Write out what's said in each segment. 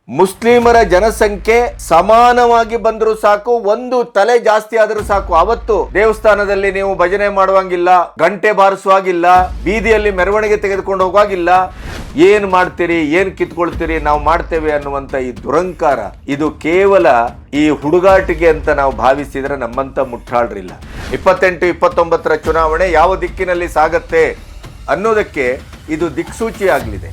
ಮುಸ್ಲಿಮರ ಜನಸಂಖ್ಯೆ ಸಮಾನವಾಗಿ ಬಂದರೂ ಸಾಕು, ಒಂದು ತಲೆ ಜಾಸ್ತಿ ಆದರೂ ಸಾಕು. ಅವತ್ತು ದೇವಸ್ಥಾನದಲ್ಲಿ ನೀವು ಭಜನೆ ಮಾಡುವಂಗಿಲ್ಲ, ಗಂಟೆ ಬಾರಿಸುವಾಗಿಲ್ಲ, ಬೀದಿಯಲ್ಲಿ ಮೆರವಣಿಗೆ ತೆಗೆದುಕೊಂಡು ಹೋಗುವಾಗಿಲ್ಲ. ಏನ್ ಮಾಡ್ತೀರಿ, ಏನ್ ಕಿತ್ಕೊಳ್ತೀರಿ, ನಾವು ಮಾಡ್ತೇವೆ ಅನ್ನುವಂತ ಈ ದುರಂಕಾರ, ಇದು ಕೇವಲ ಈ ಹುಡುಗಾಟಿಗೆ ಅಂತ ನಾವು ಭಾವಿಸಿದ್ರೆ ನಮ್ಮಂತ ಮುಟ್ಟಾಳ್ರಿಲ್ಲ. 28-29 ಚುನಾವಣೆ ಯಾವ ದಿಕ್ಕಿನಲ್ಲಿ ಸಾಗತ್ತೆ ಅನ್ನೋದಕ್ಕೆ ಇದು ದಿಕ್ಸೂಚಿ ಆಗಲಿದೆ.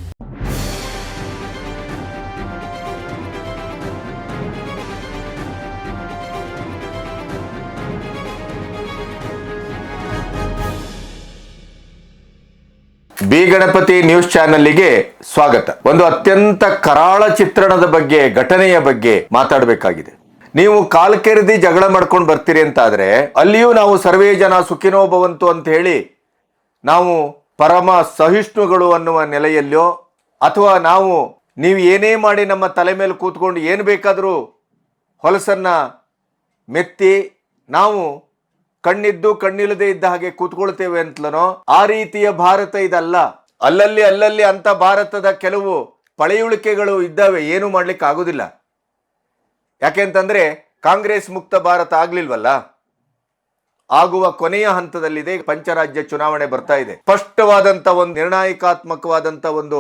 ಬಿ ಗಣಪತಿ ನ್ಯೂಸ್ ಚಾನೆಲ್ಗೆ ಸ್ವಾಗತ. ಒಂದು ಅತ್ಯಂತ ಕರಾಳ ಚಿತ್ರಣದ ಬಗ್ಗೆ, ಘಟನೆಯ ಬಗ್ಗೆ ಮಾತಾಡಬೇಕಾಗಿದೆ. ನೀವು ಕಾಲ್ಕೆರೆದಿ ಜಗಳ ಮಾಡ್ಕೊಂಡು ಬರ್ತೀರಿ ಅಂತ ಆದ್ರೆ ಅಲ್ಲಿಯೂ ನಾವು ಸರ್ವೇ ಜನ ಸುಖಿನೋ ಭವಂತು ಅಂತ ಹೇಳಿ ನಾವು ಪರಮ ಸಹಿಷ್ಣುಗಳು ಅನ್ನುವ ನೆಲೆಯಲ್ಲೋ, ಅಥವಾ ನೀವು ಏನೇ ಮಾಡಿ ನಮ್ಮ ತಲೆ ಮೇಲೆ ಕೂತ್ಕೊಂಡು ಏನು ಬೇಕಾದರೂ ಹೊಲಸನ್ನ ಮೆತ್ತಿ ನಾವು ಕಣ್ಣಿದ್ದು ಕಣ್ಣಿಲ್ಲದೆ ಇದ್ದ ಹಾಗೆ ಕೂತ್ಕೊಳ್ತೇವೆ ಅಂತಲನೋ, ಆ ರೀತಿಯ ಭಾರತ ಇದಲ್ಲ. ಅಲ್ಲಲ್ಲಿ ಅಂತ ಭಾರತದ ಕೆಲವು ಪಳೆಯುಳಿಕೆಗಳು ಇದ್ದಾವೆ, ಏನು ಮಾಡ್ಲಿಕ್ಕೆ ಆಗುದಿಲ್ಲ. ಯಾಕೆಂತಂದ್ರೆ ಕಾಂಗ್ರೆಸ್ ಮುಕ್ತ ಭಾರತ ಆಗ್ಲಿಲ್ವಲ್ಲ, ಆಗುವ ಕೊನೆಯ ಹಂತದಲ್ಲಿದೆ. ಪಂಚರಾಜ್ಯ ಚುನಾವಣೆ ಬರ್ತಾ ಇದೆ. ಸ್ಪಷ್ಟವಾದಂತ ಒಂದು ನಿರ್ಣಾಯಕಾತ್ಮಕವಾದಂತ ಒಂದು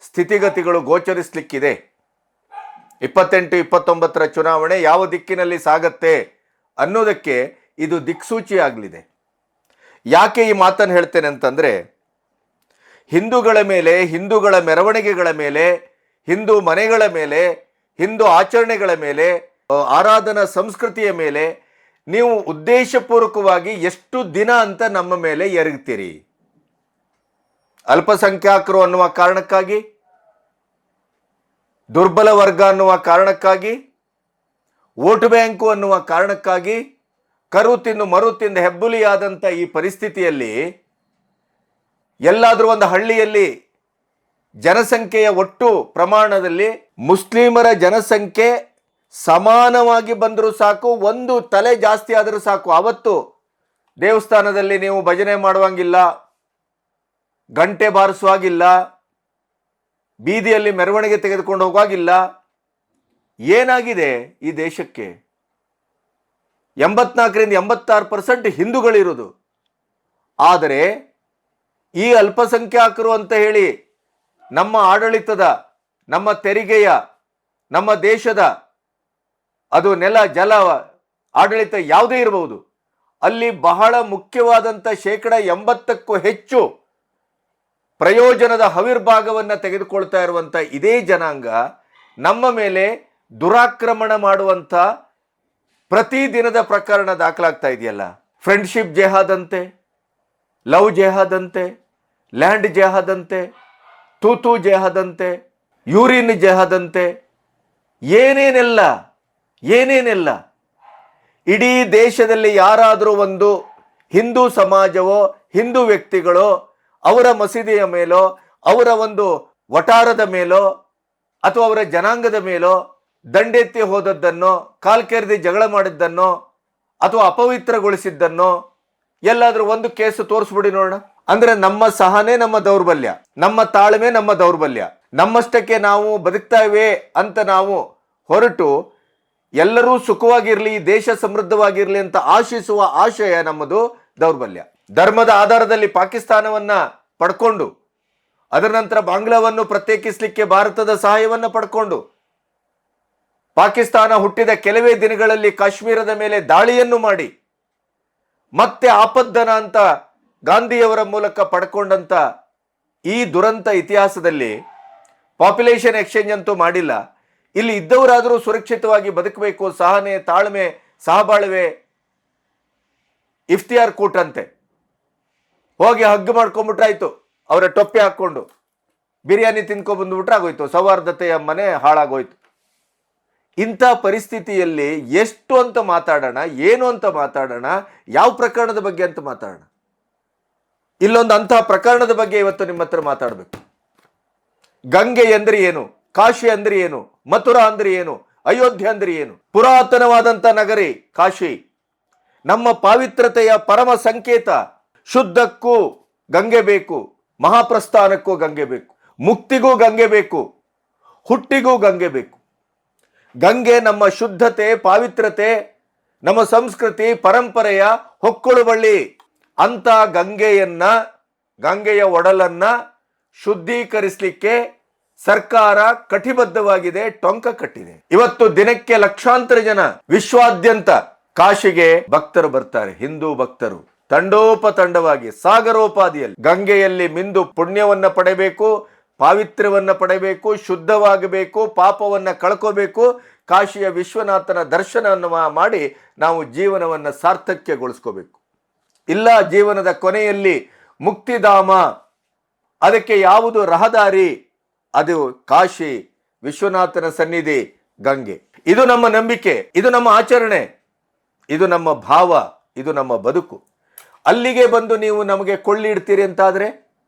ಸ್ಥಿತಿಗತಿಗಳು ಗೋಚರಿಸಲಿಕ್ಕಿದೆ. 28-29 ಚುನಾವಣೆ ಯಾವ ದಿಕ್ಕಿನಲ್ಲಿ ಸಾಗತ್ತೆ ಅನ್ನೋದಕ್ಕೆ ಇದು ದಿಕ್ಸೂಚಿ ಆಗಲಿದೆ. ಯಾಕೆ ಈ ಮಾತನ್ನು ಹೇಳ್ತೇನೆ ಅಂತಂದ್ರೆ, ಹಿಂದೂಗಳ ಮೇಲೆ, ಹಿಂದೂಗಳ ಮೆರವಣಿಗೆಗಳ ಮೇಲೆ, ಹಿಂದೂ ಮನೆಗಳ ಮೇಲೆ, ಹಿಂದೂ ಆಚರಣೆಗಳ ಮೇಲೆ, ಆರಾಧನಾ ಸಂಸ್ಕೃತಿಯ ಮೇಲೆ ನೀವು ಉದ್ದೇಶಪೂರ್ವಕವಾಗಿ ಎಷ್ಟು ದಿನ ಅಂತ ನಮ್ಮ ಮೇಲೆ ಎರಗ್ತೀರಿ? ಅಲ್ಪಸಂಖ್ಯಾತರು ಅನ್ನುವ ಕಾರಣಕ್ಕಾಗಿ, ದುರ್ಬಲ ವರ್ಗ ಅನ್ನುವ ಕಾರಣಕ್ಕಾಗಿ, ವೋಟ್ ಬ್ಯಾಂಕು ಅನ್ನುವ ಕಾರಣಕ್ಕಾಗಿ, ಕರು ತಿಂದು ಮರು ತಿಂದು ಹೆಬ್ಬುಲಿಯಾದಂಥ ಈ ಪರಿಸ್ಥಿತಿಯಲ್ಲಿ ಎಲ್ಲಾದರೂ ಒಂದು ಹಳ್ಳಿಯಲ್ಲಿ ಜನಸಂಖ್ಯೆಯ ಒಟ್ಟು ಪ್ರಮಾಣದಲ್ಲಿ ಮುಸ್ಲಿಮರ ಜನಸಂಖ್ಯೆ ಸಮಾನವಾಗಿ ಬಂದರೂ ಸಾಕು, ಒಂದು ತಲೆ ಜಾಸ್ತಿ ಆದರೂ ಸಾಕು. ಅವತ್ತು ದೇವಸ್ಥಾನದಲ್ಲಿ ನೀವು ಭಜನೆ ಮಾಡುವಂಗಿಲ್ಲ, ಗಂಟೆ ಬಾರಿಸುವಾಗಿಲ್ಲ, ಬೀದಿಯಲ್ಲಿ ಮೆರವಣಿಗೆ ತೆಗೆದುಕೊಂಡು ಹೋಗುವಾಗಿಲ್ಲ. ಏನಾಗಿದೆ ಈ ದೇಶಕ್ಕೆ? 84-86% ಹಿಂದೂಗಳಿರುವುದು. ಆದರೆ ಈ ಅಲ್ಪಸಂಖ್ಯಾತರು ಅಂತ ಹೇಳಿ ನಮ್ಮ ಆಡಳಿತದ, ನಮ್ಮ ತೆರಿಗೆಯ, ನಮ್ಮ ದೇಶದ, ಅದು ನೆಲ ಜಲ ಆಡಳಿತ ಯಾವುದೇ ಇರಬಹುದು, ಅಲ್ಲಿ ಬಹಳ ಮುಖ್ಯವಾದಂಥ 80%ಕ್ಕೂ ಹೆಚ್ಚು ಪ್ರಯೋಜನದ ಹವಿರ್ಭಾಗವನ್ನು ತೆಗೆದುಕೊಳ್ತಾ ಇರುವಂಥ ಇದೇ ಜನಾಂಗ ನಮ್ಮ ಮೇಲೆ ದುರಾಕ್ರಮಣ ಮಾಡುವಂಥ ಪ್ರತಿದಿನದ ಪ್ರಕರಣ ದಾಖಲಾಗ್ತಾ ಇದೆಯಲ್ಲ. ಫ್ರೆಂಡ್ಶಿಪ್ ಜೆಹಾದ್ ಅಂತೆ, ಲವ್ ಜೆಹಾದ್ ಅಂತೆ, ಲ್ಯಾಂಡ್ ಜೆಹಾದ್ ಅಂತೆ, ತೂತು ಜೆಹಾದ್ ಅಂತೆ, ಯೂರಿನ್ ಜೆಹಾದ್ ಅಂತೆ, ಏನೇನೆಲ್ಲ. ಇಡೀ ದೇಶದಲ್ಲಿ ಯಾರಾದರೂ ಒಂದು ಹಿಂದೂ ಸಮಾಜವೋ, ಹಿಂದೂ ವ್ಯಕ್ತಿಗಳೋ ಅವರ ಮಸೀದಿಯ ಮೇಲೋ, ಅವರ ಒಂದು ವಟಾರದ ಮೇಲೋ, ಅಥವಾ ಅವರ ಜನಾಂಗದ ಮೇಲೋ ದಂಡೆತ್ತಿ ಹೋದದ್ದನ್ನೋ, ಕಾಲ್ಕೆರೆದಿ ಜಗಳ ಮಾಡಿದ್ದನ್ನೋ, ಅಥವಾ ಅಪವಿತ್ರಗೊಳಿಸಿದ್ದನ್ನೋ ಎಲ್ಲಾದ್ರೂ ಒಂದು ಕೇಸು ತೋರಿಸ್ಬಿಡಿ ನೋಡೋಣ. ಅಂದ್ರೆ ನಮ್ಮ ಸಹನೆ ನಮ್ಮ ದೌರ್ಬಲ್ಯ, ನಮ್ಮ ತಾಳ್ಮೆ ನಮ್ಮ ದೌರ್ಬಲ್ಯ, ನಮ್ಮಷ್ಟಕ್ಕೆ ನಾವು ಬದುಕ್ತಾವೆ ಅಂತ ನಾವು ಹೊರಟು ಎಲ್ಲರೂ ಸುಖವಾಗಿರ್ಲಿ, ದೇಶ ಸಮೃದ್ಧವಾಗಿರ್ಲಿ ಅಂತ ಆಶಿಸುವ ಆಶಯ ನಮ್ಮದು ದೌರ್ಬಲ್ಯ. ಧರ್ಮದ ಆಧಾರದಲ್ಲಿ ಪಾಕಿಸ್ತಾನವನ್ನ ಪಡ್ಕೊಂಡು, ಅದರ ನಂತರ ಬಾಂಗ್ಲಾವನ್ನು ಪ್ರತ್ಯೇಕಿಸಲಿಕ್ಕೆ ಭಾರತದ ಸಹಾಯವನ್ನ ಪಡ್ಕೊಂಡು, ಪಾಕಿಸ್ತಾನ ಹುಟ್ಟಿದ ಕೆಲವೇ ದಿನಗಳಲ್ಲಿ ಕಾಶ್ಮೀರದ ಮೇಲೆ ದಾಳಿಯನ್ನು ಮಾಡಿ, ಮತ್ತೆ ಆಪದ್ದನ ಅಂತ ಗಾಂಧಿಯವರ ಮೂಲಕ ಪಡ್ಕೊಂಡಂತ ಈ ದುರಂತ ಇತಿಹಾಸದಲ್ಲಿ ಪಾಪ್ಯುಲೇಷನ್ ಎಕ್ಸ್ಚೇಂಜ್ ಅಂತೂ ಮಾಡಿಲ್ಲ. ಇಲ್ಲಿ ಇದ್ದವರಾದರೂ ಸುರಕ್ಷಿತವಾಗಿ ಬದುಕಬೇಕು, ಸಹನೆ, ತಾಳ್ಮೆ, ಸಹಬಾಳ್ವೆ, ಇಫ್ತಿಯಾರ್ ಕೂಟಂತೆ ಹೋಗಿ ಹಗ್ಗ ಮಾಡ್ಕೊಂಡ್ಬಿಟ್ರಾಯ್ತು. ಅವರ ಟೊಪ್ಪೆ ಹಾಕೊಂಡು ಬಿರಿಯಾನಿ ತಿನ್ಕೊಂಡ್ ಬಂದ್ಬಿಟ್ರೆ ಆಗೋಯ್ತು, ಸೌಹಾರ್ದತೆಯ ಮನೆ ಹಾಳಾಗೋಯ್ತು. ಇಂಥ ಪರಿಸ್ಥಿತಿಯಲ್ಲಿ ಎಷ್ಟು ಅಂತ ಮಾತಾಡೋಣ, ಏನು ಅಂತ ಮಾತಾಡೋಣ, ಯಾವ ಪ್ರಕರಣದ ಬಗ್ಗೆ ಅಂತ ಮಾತಾಡೋಣ? ಇಲ್ಲೊಂದು ಅಂತಹ ಪ್ರಕರಣದ ಬಗ್ಗೆ ಇವತ್ತು ನಿಮ್ಮ ಹತ್ರ ಮಾತಾಡಬೇಕು. ಗಂಗೆ ಅಂದ್ರೆ ಏನು, ಕಾಶಿ ಅಂದ್ರೆ ಏನು, ಮಥುರಾ ಅಂದ್ರೆ ಏನು, ಅಯೋಧ್ಯೆ ಅಂದ್ರೆ ಏನು? ಪುರಾತನವಾದಂಥ ನಗರಿ ಕಾಶಿ, ನಮ್ಮ ಪಾವಿತ್ರತೆಯ ಪರಮ ಸಂಕೇತ. ಶುದ್ಧಕ್ಕೂ ಗಂಗೆ ಬೇಕು, ಮಹಾಪ್ರಸ್ಥಾನಕ್ಕೂ ಗಂಗೆ ಬೇಕು, ಮುಕ್ತಿಗೂ ಗಂಗೆ ಬೇಕು, ಹುಟ್ಟಿಗೂ ಗಂಗೆ ಬೇಕು. ಗಂಗೆ ನಮ್ಮ ಶುದ್ಧತೆ, ಪಾವಿತ್ರತೆ, ನಮ್ಮ ಸಂಸ್ಕೃತಿ ಪರಂಪರೆಯ ಹೊಕ್ಕುಳುಬಳ್ಳಿ. ಅಂತ ಗಂಗೆಯ ಒಡಲನ್ನ ಶುದ್ಧೀಕರಿಸಲಿಕ್ಕೆ ಸರ್ಕಾರ ಕಟಿಬದ್ಧವಾಗಿದೆ, ಟೊಂಕ ಕಟ್ಟಿದೆ. ಇವತ್ತು ದಿನಕ್ಕೆ ಲಕ್ಷಾಂತರ ಜನ ವಿಶ್ವಾದ್ಯಂತ ಕಾಶಿಗೆ ಭಕ್ತರು ಬರ್ತಾರೆ. ಹಿಂದೂ ಭಕ್ತರು ತಂಡೋಪತಂಡವಾಗಿ ಸಾಗರೋಪಾದಿಯಲ್ಲಿ ಗಂಗೆಯಲ್ಲಿ ಮಿಂದು ಪುಣ್ಯವನ್ನ ಪಡೆಯಬೇಕು, ಪಾವಿತ್ರ್ಯವನ್ನ ಪಡೆಯಬೇಕು, ಶುದ್ಧವಾಗಬೇಕು, ಪಾಪವನ್ನ ಕಳ್ಕೋಬೇಕು, ಕಾಶಿಯ ವಿಶ್ವನಾಥನ ದರ್ಶನವನ್ನು ಮಾಡಿ ನಾವು ಜೀವನವನ್ನು ಸಾರ್ಥಕ್ಯಗೊಳಿಸ್ಕೋಬೇಕು. ಇಲ್ಲ ಜೀವನದ ಕೊನೆಯಲ್ಲಿ ಮುಕ್ತಿಧಾಮ, ಅದಕ್ಕೆ ಯಾವುದು ರಹದಾರಿ? ಅದು ಕಾಶಿ ವಿಶ್ವನಾಥನ ಸನ್ನಿಧಿ ಗಂಗೆ. ಇದು ನಮ್ಮ ನಂಬಿಕೆ, ಇದು ನಮ್ಮ ಆಚರಣೆ, ಇದು ನಮ್ಮ ಭಾವ, ಇದು ನಮ್ಮ ಬದುಕು. ಅಲ್ಲಿಗೆ ಬಂದು ನೀವು ನಮಗೆ ಕೊಳ್ಳಿಡ್ತೀರಿ ಅಂತಾದ್ರೆ,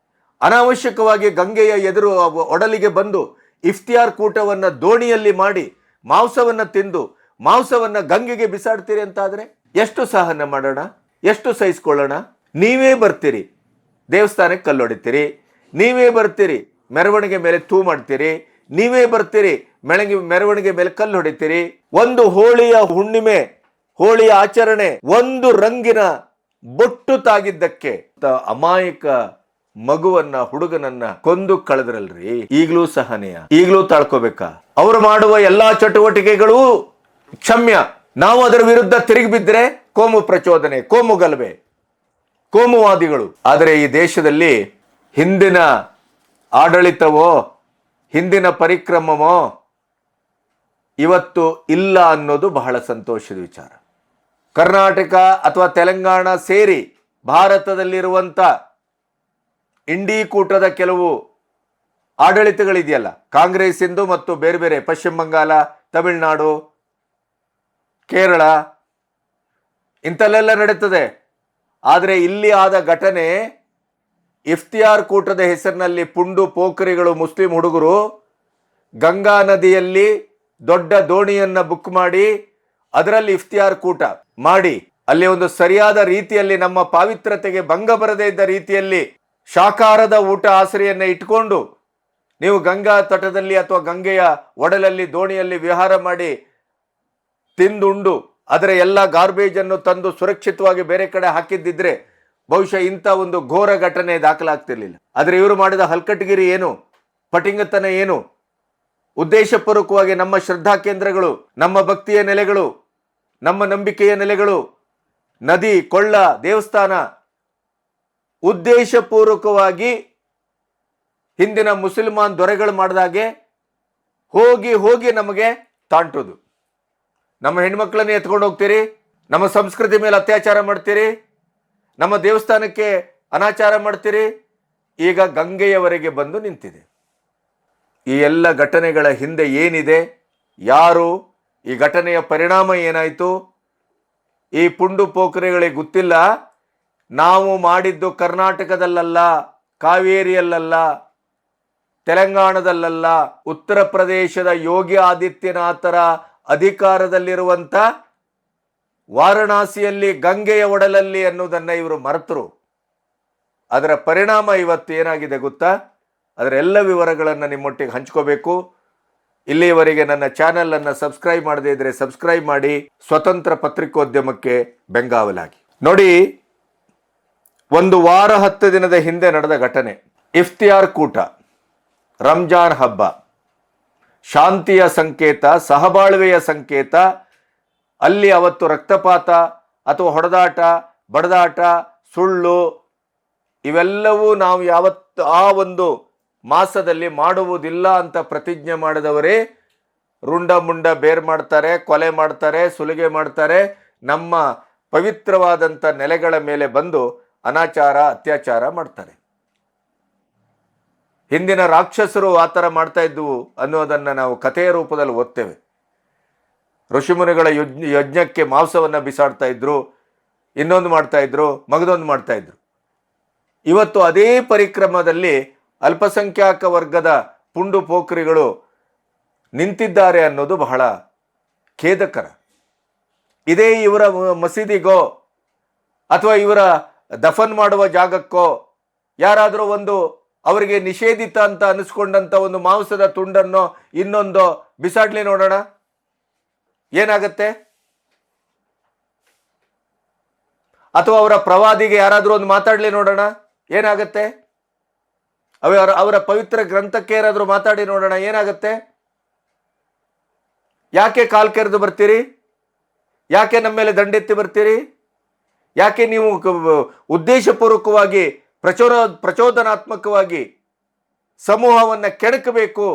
ಅನಾವಶ್ಯಕವಾಗಿ ಗಂಗೆಯ ಎದುರು ಒಡಲಿಗೆ ಬಂದು ಇಫ್ತಿಯಾರ್ ಕೂಟವನ್ನು ದೋಣಿಯಲ್ಲಿ ಮಾಡಿ ಮಾಂಸವನ್ನು ತಿಂದು ಮಾಂಸವನ್ನು ಗಂಗೆಗೆ ಬಿಸಾಡ್ತೀರಿ ಅಂತಾದ್ರೆ ಎಷ್ಟು ಸಹನ ಮಾಡೋಣ, ಎಷ್ಟು ಸಹಿಸ್ಕೊಳ್ಳೋಣ? ನೀವೇ ಬರ್ತೀರಿ ದೇವಸ್ಥಾನಕ್ಕೆ ಕಲ್ಲೊಡಿತೀರಿ, ನೀವೇ ಬರ್ತೀರಿ ಮೆರವಣಿಗೆ ಮೇಲೆ ತೂ ಮಾಡ್ತೀರಿ, ನೀವೇ ಬರ್ತೀರಿ ಮೆರವಣಿಗೆ ಮೇಲೆ ಕಲ್ಲು ಹೊಡಿತೀರಿ. ಒಂದು ಹೋಳಿಯ ಹುಣ್ಣಿಮೆ, ಹೋಳಿಯ ಆಚರಣೆ, ಒಂದು ರಂಗಿನ ಬೊಟ್ಟು ತಾಗಿದ್ದಕ್ಕೆ ಅಮಾಯಕ ಮಗುವನ್ನ, ಹುಡುಗನನ್ನ ಕೊಂದು ಕಳೆದ್ರಲ್ರಿ. ಈಗಲೂ ಸಹನೆಯ, ಈಗಲೂ ತಾಳ್ಕೋಬೇಕಾ? ಅವರು ಮಾಡುವ ಎಲ್ಲಾ ಚಟುವಟಿಕೆಗಳು ಕ್ಷಮ್ಯ. ನಾವು ಅದರ ವಿರುದ್ಧ ತಿರುಗಿ ಬಿದ್ದರೆ ಕೋಮು ಪ್ರಚೋದನೆ, ಕೋಮು ಗಲಭೆ, ಕೋಮುವಾದಿಗಳು. ಆದರೆ ಈ ದೇಶದಲ್ಲಿ ಹಿಂದಿನ ಆಡಳಿತವೋ ಹಿಂದಿನ ಪರಿಕ್ರಮವೋ ಇವತ್ತು ಇಲ್ಲ ಅನ್ನೋದು ಬಹಳ ಸಂತೋಷದ ವಿಚಾರ. ಕರ್ನಾಟಕ ಅಥವಾ ತೆಲಂಗಾಣ ಸೇರಿ ಭಾರತದಲ್ಲಿರುವಂಥ ಇಂಡಿ ಕೂಟದ ಕೆಲವು ಆಡಳಿತಗಳಿದೆಯಲ್ಲ, ಕಾಂಗ್ರೆಸ್ ಇಂದು ಮತ್ತು ಬೇರೆ ಬೇರೆ ಪಶ್ಚಿಮ ಬಂಗಾಳ, ತಮಿಳುನಾಡು, ಕೇರಳ ಇಂಥಲ್ಲೆಲ್ಲ ನಡೀತದೆ. ಆದರೆ ಇಲ್ಲಿ ಆದ ಘಟನೆ, ಇಫ್ತಿಯಾರ್ ಕೂಟದ ಹೆಸರಿನಲ್ಲಿ ಪುಂಡು ಪೋಖರಿಗಳು, ಮುಸ್ಲಿಂ ಹುಡುಗರು ಗಂಗಾ ನದಿಯಲ್ಲಿ ದೊಡ್ಡ ದೋಣಿಯನ್ನ ಬುಕ್ ಮಾಡಿ ಅದರಲ್ಲಿ ಇಫ್ತಿಯಾರ್ ಕೂಟ ಮಾಡಿ, ಅಲ್ಲಿ ಒಂದು ಸರಿಯಾದ ರೀತಿಯಲ್ಲಿ ನಮ್ಮ ಪಾವಿತ್ರತೆಗೆ ಭಂಗ ಬರದೇ ಇದ್ದ ರೀತಿಯಲ್ಲಿ ಶಾಕಾರದ ಊಟ ಆಸರೆಯನ್ನ ಇಟ್ಕೊಂಡು ನೀವು ಗಂಗಾ ತಟದಲ್ಲಿ ಅಥವಾ ಗಂಗೆಯ ಒಡಲಲ್ಲಿ ದೋಣಿಯಲ್ಲಿ ವಿಹಾರ ಮಾಡಿ ತಿಂದುಂಡು ಅದರ ಎಲ್ಲ ಗಾರ್ಬೇಜ್ ಅನ್ನು ತಂದು ಸುರಕ್ಷಿತವಾಗಿ ಬೇರೆ ಕಡೆ ಹಾಕಿದ್ದಿದ್ರೆ ಬಹುಶಃ ಇಂಥ ಒಂದು ಘೋರ ಘಟನೆ ದಾಖಲಾಗ್ತಿರ್ಲಿಲ್ಲ. ಆದರೆ ಇವರು ಮಾಡಿದ ಹಲ್ಕಟ್ಗಿರಿ ಏನು, ಪಟಿಂಗತನ ಏನು? ಉದ್ದೇಶಪೂರ್ವಕವಾಗಿ ನಮ್ಮ ಶ್ರದ್ಧಾ ಕೇಂದ್ರಗಳು, ನಮ್ಮ ಭಕ್ತಿಯ ನೆಲೆಗಳು, ನಮ್ಮ ನಂಬಿಕೆಯ ನೆಲೆಗಳು, ನದಿ, ಕೊಳ್ಳ, ದೇವಸ್ಥಾನ ಉದ್ದೇಶಪೂರ್ವಕವಾಗಿ ಹಿಂದಿನ ಮುಸಲ್ಮಾನ್ ದೊರೆಗಳು ಮಾಡಿದಾಗೆ ಹೋಗಿ ಹೋಗಿ ನಮಗೆ ತಾಂಟುದು. ನಮ್ಮ ಹೆಣ್ಮಕ್ಳನ್ನ ಎತ್ಕೊಂಡು ಹೋಗ್ತೀರಿ, ನಮ್ಮ ಸಂಸ್ಕೃತಿ ಮೇಲೆ ಅತ್ಯಾಚಾರ ಮಾಡ್ತೀರಿ, ನಮ್ಮ ದೇವಸ್ಥಾನಕ್ಕೆ ಅನಾಚಾರ ಮಾಡ್ತೀರಿ. ಈಗ ಗಂಗೆಯವರೆಗೆ ಬಂದು ನಿಂತಿದೆ. ಈ ಎಲ್ಲ ಘಟನೆಗಳ ಹಿಂದೆ ಏನಿದೆ, ಯಾರು, ಈ ಘಟನೆಯ ಪರಿಣಾಮ ಏನಾಯಿತು, ಈ ಪುಂಡು ಪೋಖರಿಗಳಿಗೆ ಗೊತ್ತಿಲ್ಲ. ನಾವು ಮಾಡಿದ್ದು ಕರ್ನಾಟಕದಲ್ಲಲ್ಲ, ಕಾವೇರಿಯಲ್ಲಲ್ಲ, ತೆಲಂಗಾಣದಲ್ಲಲ್ಲ, ಉತ್ತರ ಪ್ರದೇಶದ ಯೋಗಿ ಆದಿತ್ಯನಾಥರ ಅಧಿಕಾರದಲ್ಲಿರುವಂಥ ವಾರಣಾಸಿಯಲ್ಲಿ ಗಂಗೆಯ ಒಡಲಲ್ಲಿ ಅನ್ನೋದನ್ನ ಇವರು ಮರೆತರು. ಅದರ ಪರಿಣಾಮ ಇವತ್ತು ಏನಾಗಿದೆ ಗೊತ್ತಾ? ಅದರ ಎಲ್ಲ ವಿವರಗಳನ್ನು ನಿಮ್ಮೊಟ್ಟಿಗೆ ಹಂಚ್ಕೋಬೇಕು. ಇಲ್ಲಿಯವರೆಗೆ ನನ್ನ ಚಾನೆಲ್ ಅನ್ನು ಸಬ್ಸ್ಕ್ರೈಬ್ ಮಾಡದೇ ಇದ್ರೆ ಸಬ್ಸ್ಕ್ರೈಬ್ ಮಾಡಿ. ಸ್ವತಂತ್ರ ಪತ್ರಿಕೋದ್ಯಮಕ್ಕೆ ಬೆಂಗಾವಲಾಗಿ. ನೋಡಿ, ಒಂದು ವಾರ 10 ದಿನದ ಹಿಂದೆ ನಡೆದ ಘಟನೆ, ಇಫ್ತಿಯಾರ್ ಕೂಟ, ರಂಜಾನ್ ಹಬ್ಬ, ಶಾಂತಿಯ ಸಂಕೇತ, ಸಹಬಾಳ್ವೆಯ ಸಂಕೇತ. ಅಲ್ಲಿ ಅವತ್ತು ರಕ್ತಪಾತ ಅಥವಾ ಹೊಡೆದಾಟ, ಬಡದಾಟ, ಸುಳ್ಳು ಇವೆಲ್ಲವೂ ನಾವು ಯಾವತ್ತು ಆ ಒಂದು ಮಾಸದಲ್ಲಿ ಮಾಡುವುದಿಲ್ಲ ಅಂತ ಪ್ರತಿಜ್ಞೆ ಮಾಡಿದವರೇ ರುಂಡ ಮುಂಡ ಬೇರ್ ಮಾಡ್ತಾರೆ, ಕೊಲೆ ಮಾಡ್ತಾರೆ, ಸುಲಿಗೆ ಮಾಡ್ತಾರೆ. ನಮ್ಮ ಪವಿತ್ರವಾದಂಥ ನೆಲೆಗಳ ಮೇಲೆ ಬಂದು ಅನಾಚಾರ, ಅತ್ಯಾಚಾರ ಮಾಡ್ತಾರೆ. ಹಿಂದಿನ ರಾಕ್ಷಸರು ಆ ಥರ ಮಾಡ್ತಾ ಇದ್ವು ಅನ್ನೋದನ್ನು ನಾವು ಕಥೆಯ ರೂಪದಲ್ಲಿ ಓದ್ತೇವೆ. ಋಷಿಮುನಿಗಳ ಯಜ್ಞಕ್ಕೆ ಮಾಂಸವನ್ನು ಬಿಸಾಡ್ತಾ ಇದ್ರು, ಇನ್ನೊಂದು ಮಾಡ್ತಾ ಇದ್ರು, ಮಗದೊಂದು ಮಾಡ್ತಾ ಇದ್ರು. ಇವತ್ತು ಅದೇ ಪರಿಕ್ರಮದಲ್ಲಿ ಅಲ್ಪಸಂಖ್ಯಾಕ ವರ್ಗದ ಪುಂಡು ಪೋಖ್ರಿಗಳು ನಿಂತಿದ್ದಾರೆ ಅನ್ನೋದು ಬಹಳ ಖೇದಕರ. ಇದೇ ಇವರ ಮಸೀದಿಗೋ ಅಥವಾ ಇವರ ದಫನ್ ಮಾಡುವ ಜಾಗಕ್ಕೋ ಯಾರಾದರೂ ಒಂದು ಅವರಿಗೆ ನಿಷೇಧಿತ ಅಂತ ಅನಿಸ್ಕೊಂಡಂಥ ಒಂದು ಮಾಂಸದ ತುಂಡನ್ನೋ ಇನ್ನೊಂದೋ ಬಿಸಾಡ್ಲಿ ನೋಡೋಣ. ಏನಾಗತ್ತೆ? ಅಥವಾ ಅವರ ಪ್ರವಾದಿಗೆ ಯಾರಾದರೂ ಒಂದು ಮಾತಾಡ್ಲಿ ನೋಡೋಣ, ಏನಾಗತ್ತೆ? ಅವರ ಪವಿತ್ರ ಗ್ರಂಥಕ್ಕೆ ಯಾರಾದರೂ ಮಾತಾಡಿ ನೋಡೋಣ, ಏನಾಗತ್ತೆ? ಯಾಕೆ ಕಾಲ್ ಕೆರೆದು ಬರ್ತೀರಿ? ಯಾಕೆ ನಮ್ಮ ಮೇಲೆ ದಂಡೆತ್ತಿ ಬರ್ತೀರಿ? ಯಾಕೆ ನೀವು ಉದ್ದೇಶಪೂರ್ವಕವಾಗಿ ಪ್ರಚೋದನಾತ್ಮಕವಾಗಿ ಸಮೂಹವನ್ನು ಕೆಣಕಬೇಕು,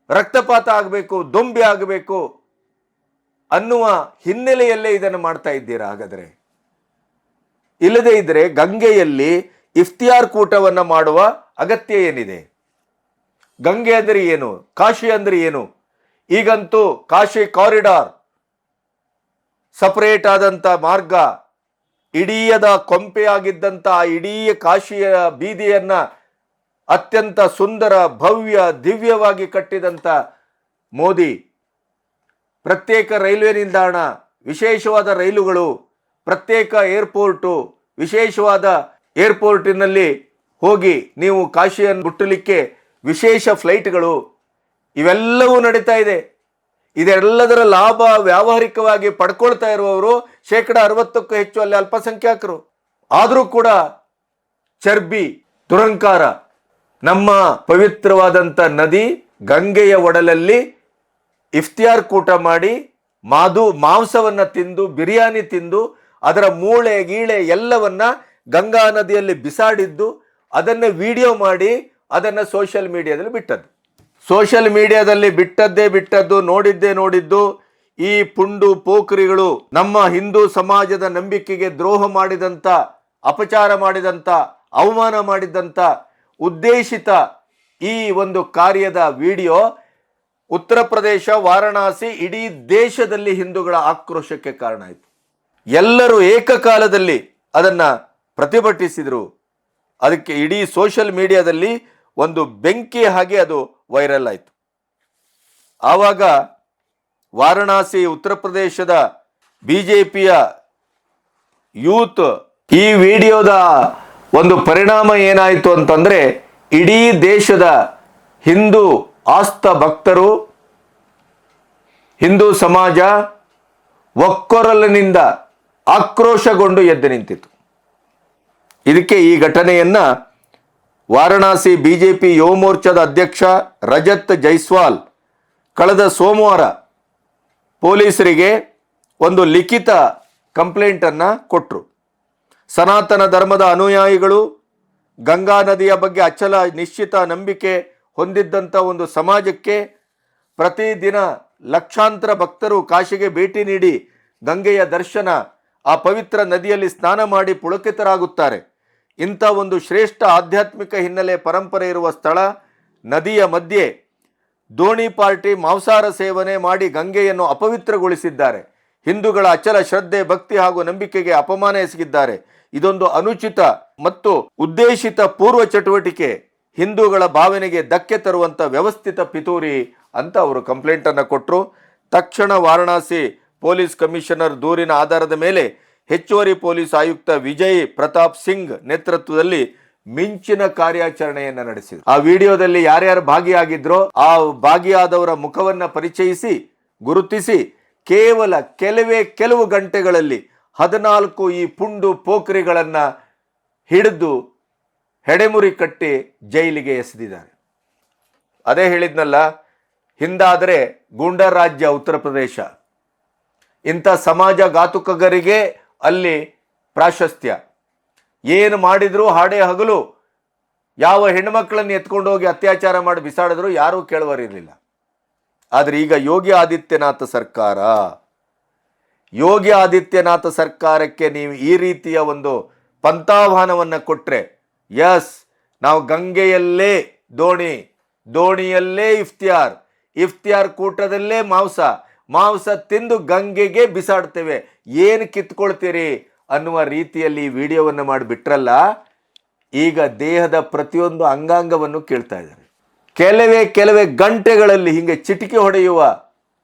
ರಕ್ತಪಾತ ಆಗಬೇಕು, ದೊಂಬಿ ಆಗಬೇಕು ಅನ್ನುವ ಹಿನ್ನೆಲೆಯಲ್ಲೇ ಇದನ್ನು ಮಾಡ್ತಾ ಇದ್ದೀರಾ? ಹಾಗಾದರೆ ಇಲ್ಲದೇ ಇದ್ರೆ ಗಂಗೆಯಲ್ಲಿ ಇಫ್ತಿಯಾರ್ ಕೂಟವನ್ನು ಮಾಡುವ ಅಗತ್ಯ ಏನಿದೆ? ಗಂಗೆ ಅಂದರೆ ಏನು? ಕಾಶಿ ಅಂದರೆ ಏನು? ಈಗಂತೂ ಕಾಶಿ ಕಾರಿಡಾರ್, ಸಪರೇಟ್ ಆದಂಥ ಮಾರ್ಗ, ಇಡೀಯದ ಕೊಂಪೆಯಾಗಿದ್ದಂಥ ಇಡೀ ಕಾಶಿಯ ಬೀದಿಯನ್ನ ಅತ್ಯಂತ ಸುಂದರ, ಭವ್ಯ, ದಿವ್ಯವಾಗಿ ಕಟ್ಟಿದಂಥ ಮೋದಿ, ಪ್ರತ್ಯೇಕ ರೈಲ್ವೆ ನಿಲ್ದಾಣ, ವಿಶೇಷವಾದ ರೈಲುಗಳು, ಪ್ರತ್ಯೇಕ ಏರ್ಪೋರ್ಟು, ವಿಶೇಷವಾದ ಏರ್ಪೋರ್ಟಿನಲ್ಲಿ ಹೋಗಿ ನೀವು ಕಾಶಿಯನ್ನು ಮುಟ್ಟಲಿಕ್ಕೆ ವಿಶೇಷ ಫ್ಲೈಟ್ಗಳು, ಇವೆಲ್ಲವೂ ನಡೀತಾ ಇದೆ. ಇದೆಲ್ಲದರ ಲಾಭ ವ್ಯಾವಹಾರಿಕವಾಗಿ ಪಡ್ಕೊಳ್ತಾ ಇರುವವರು 60%ಕ್ಕೂ ಹೆಚ್ಚು ಅಲ್ಲಿ ಅಲ್ಪಸಂಖ್ಯಾತರು. ಆದರೂ ಕೂಡ ಚರ್ಬಿ, ದುರಂಕಾರ, ನಮ್ಮ ಪವಿತ್ರವಾದಂಥ ನದಿ ಗಂಗೆಯ ಒಡಲಲ್ಲಿ ಇಫ್ತಿಯಾರ್ ಕೂಟ ಮಾಡಿ ಮಾಂಸವನ್ನು ತಿಂದು, ಬಿರಿಯಾನಿ ತಿಂದು, ಅದರ ಮೂಳೆ ಗೀಳೆ ಎಲ್ಲವನ್ನ ಗಂಗಾ ನದಿಯಲ್ಲಿ ಬಿಸಾಡಿದ್ದು, ಅದನ್ನು ವಿಡಿಯೋ ಮಾಡಿ ಅದನ್ನು ಸೋಷಿಯಲ್ ಮೀಡಿಯಾದಲ್ಲಿ ಬಿಟ್ಟದ್ದು. ಸೋಷಿಯಲ್ ಮೀಡಿಯಾದಲ್ಲಿ ಬಿಟ್ಟದ್ದು ನೋಡಿದ್ದು ಈ ಪುಂಡು ಪೋಖರಿಗಳು ನಮ್ಮ ಹಿಂದೂ ಸಮಾಜದ ನಂಬಿಕೆಗೆ ದ್ರೋಹ ಮಾಡಿದಂಥ, ಅಪಚಾರ ಮಾಡಿದಂಥ, ಅವಮಾನ ಮಾಡಿದಂಥ ಉದ್ದೇಶಿತ ಈ ಒಂದು ಕಾರ್ಯದ ವಿಡಿಯೋ ಉತ್ತರ ಪ್ರದೇಶ, ವಾರಣಾಸಿ, ಇಡೀ ದೇಶದಲ್ಲಿ ಹಿಂದೂಗಳ ಆಕ್ರೋಶಕ್ಕೆ ಕಾರಣ ಆಯಿತು. ಎಲ್ಲರೂ ಏಕಕಾಲದಲ್ಲಿ ಅದನ್ನ ಪ್ರತಿಭಟಿಸಿದರು. ಅದಕ್ಕೆ ಇಡೀ ಸೋಷಿಯಲ್ ಮೀಡಿಯಾದಲ್ಲಿ ಒಂದು ಬೆಂಕಿ ಹಾಗೆ ಅದು ವೈರಲ್ ಆಯಿತು. ಆವಾಗ ವಾರಣಾಸಿ, ಉತ್ತರ ಪ್ರದೇಶದ ಬಿಜೆಪಿಯ ಯೂತ್ ಈ ವಿಡಿಯೋದ ಒಂದು ಪರಿಣಾಮ ಏನಾಯಿತು ಅಂತಂದ್ರೆ, ಇಡೀ ದೇಶದ ಹಿಂದೂ ಆಸ್ತ ಭಕ್ತರು, ಹಿಂದೂ ಸಮಾಜ ಒಕ್ಕೊರಲಿನಿಂದ ಆಕ್ರೋಶಗೊಂಡು ಎದ್ದು ನಿಂತಿತು. ಇದಕ್ಕೆ ಈ ಘಟನೆಯನ್ನ ವಾರಣಾಸಿ ಬಿಜೆಪಿ ಯುವ ಮೋರ್ಚಾದ ಅಧ್ಯಕ್ಷ ರಜತ್ ಜೈಸ್ವಾಲ್ ಕಳೆದ ಸೋಮವಾರ ಪೊಲೀಸರಿಗೆ ಒಂದು ಲಿಖಿತ ಕಂಪ್ಲೇಂಟನ್ನು ಕೊಟ್ಟರು. ಸನಾತನ ಧರ್ಮದ ಅನುಯಾಯಿಗಳು, ಗಂಗಾ ನದಿಯ ಬಗ್ಗೆ ಅಚಲ ನಿಶ್ಚಿತ ನಂಬಿಕೆ ಹೊಂದಿದ್ದಂಥ ಒಂದು ಸಮಾಜಕ್ಕೆ ಪ್ರತಿದಿನ ಲಕ್ಷಾಂತರ ಭಕ್ತರು ಕಾಶಿಗೆ ಭೇಟಿ ನೀಡಿ ಗಂಗೆಯ ದರ್ಶನ, ಆ ಪವಿತ್ರ ನದಿಯಲ್ಲಿ ಸ್ನಾನ ಮಾಡಿ ಪುಳಕಿತರಾಗುತ್ತಾರೆ. ಇಂಥ ಒಂದು ಶ್ರೇಷ್ಠ ಆಧ್ಯಾತ್ಮಿಕ ಹಿನ್ನೆಲೆ ಪರಂಪರೆ ಇರುವ ಸ್ಥಳ, ನದಿಯ ಮಧ್ಯೆ ದೋಣಿ ಪಾರ್ಟಿ ಮಾಂಸಾಹಾರ ಸೇವನೆ ಮಾಡಿ ಗಂಗೆಯನ್ನು ಅಪವಿತ್ರಗೊಳಿಸಿದ್ದಾರೆ. ಹಿಂದೂಗಳ ಅಚಲ ಶ್ರದ್ಧೆ, ಭಕ್ತಿ ಹಾಗೂ ನಂಬಿಕೆಗೆ ಅಪಮಾನ ಎಸಗಿದ್ದಾರೆ. ಇದೊಂದು ಅನುಚಿತ ಮತ್ತು ಉದ್ದೇಶಿತ ಪೂರ್ವ ಚಟುವಟಿಕೆ, ಹಿಂದೂಗಳ ಭಾವನೆಗೆ ಧಕ್ಕೆ ತರುವಂಥ ವ್ಯವಸ್ಥಿತ ಪಿತೂರಿ ಅಂತ ಅವರು ಕಂಪ್ಲೇಂಟನ್ನು ಕೊಟ್ಟರು. ತಕ್ಷಣ ವಾರಣಾಸಿ ಪೊಲೀಸ್ ಕಮಿಷನರ್ ದೂರಿನ ಆಧಾರದ ಮೇಲೆ ಹೆಚ್ಚುವರಿ ಪೊಲೀಸ್ ಆಯುಕ್ತ ವಿಜಯ್ ಪ್ರತಾಪ್ ಸಿಂಗ್ ನೇತೃತ್ವದಲ್ಲಿ ಮಿಂಚಿನ ಕಾರ್ಯಾಚರಣೆಯನ್ನು ನಡೆಸಿದರು. ಆ ವಿಡಿಯೋದಲ್ಲಿ ಯಾರ್ಯಾರು ಭಾಗಿಯಾಗಿದ್ರೋ ಆ ಭಾಗಿಯಾದವರ ಮುಖವನ್ನ ಪರಿಚಯಿಸಿ ಗುರುತಿಸಿ ಕೇವಲ ಕೆಲವು ಗಂಟೆಗಳಲ್ಲಿ 14 ಈ ಪುಂಡು ಪೋಖ್ರಿಗಳನ್ನು ಹಿಡಿದು ಹೆಡೆಮುರಿ ಕಟ್ಟಿ ಜೈಲಿಗೆ ಎಸೆದಿದ್ದಾರೆ. ಅದೇ ಹೇಳಿದ್ನಲ್ಲ, ಹಿಂದಾದರೆ ಗೂಂಡಾ ರಾಜ್ಯ ಉತ್ತರ ಪ್ರದೇಶ, ಇಂಥ ಸಮಾಜ ಘಾತುಕರಿಗೆ ಅಲ್ಲಿ ಪ್ರಾಶಸ್ತ್ಯ. ಏನು ಮಾಡಿದ್ರು ಹಾಡೇ ಹಗಲು, ಯಾವ ಹೆಣ್ಮಕ್ಳನ್ನು ಎತ್ಕೊಂಡು ಹೋಗಿ ಅತ್ಯಾಚಾರ ಮಾಡಿ ಬಿಸಾಡಿದ್ರು ಯಾರೂ ಕೇಳುವರಿರಲಿಲ್ಲ. ಆದರೆ ಈಗ ಯೋಗಿ ಆದಿತ್ಯನಾಥ ಸರ್ಕಾರಕ್ಕೆ ನೀವು ಈ ರೀತಿಯ ಒಂದು ಪಂಥಾಹ್ವಾನವನ್ನು ಕೊಟ್ಟರೆ, ಎಸ್ ನಾವು ಗಂಗೆಯಲ್ಲೇ ದೋಣಿಯಲ್ಲೇ ಇಫ್ತಿಯಾರ್ ಕೂಟದಲ್ಲೇ ಮಾಂಸ ತಿಂದು ಗಂಗೆಗೆ ಬಿಸಾಡ್ತೇವೆ, ಏನು ಕಿತ್ಕೊಳ್ತೀರಿ ಅನ್ನುವ ರೀತಿಯಲ್ಲಿ ವಿಡಿಯೋವನ್ನು ಮಾಡಿಬಿಟ್ರಲ್ಲ. ಈಗ ದೇಹದ ಪ್ರತಿಯೊಂದು ಅಂಗಾಂಗವನ್ನು ಕೇಳ್ತಾ ಇದ್ದಾರೆ. ಕೆಲವೇ ಗಂಟೆಗಳಲ್ಲಿ ಹಿಂಗೆ ಚಿಟಿಕೆ ಹೊಡೆಯುವ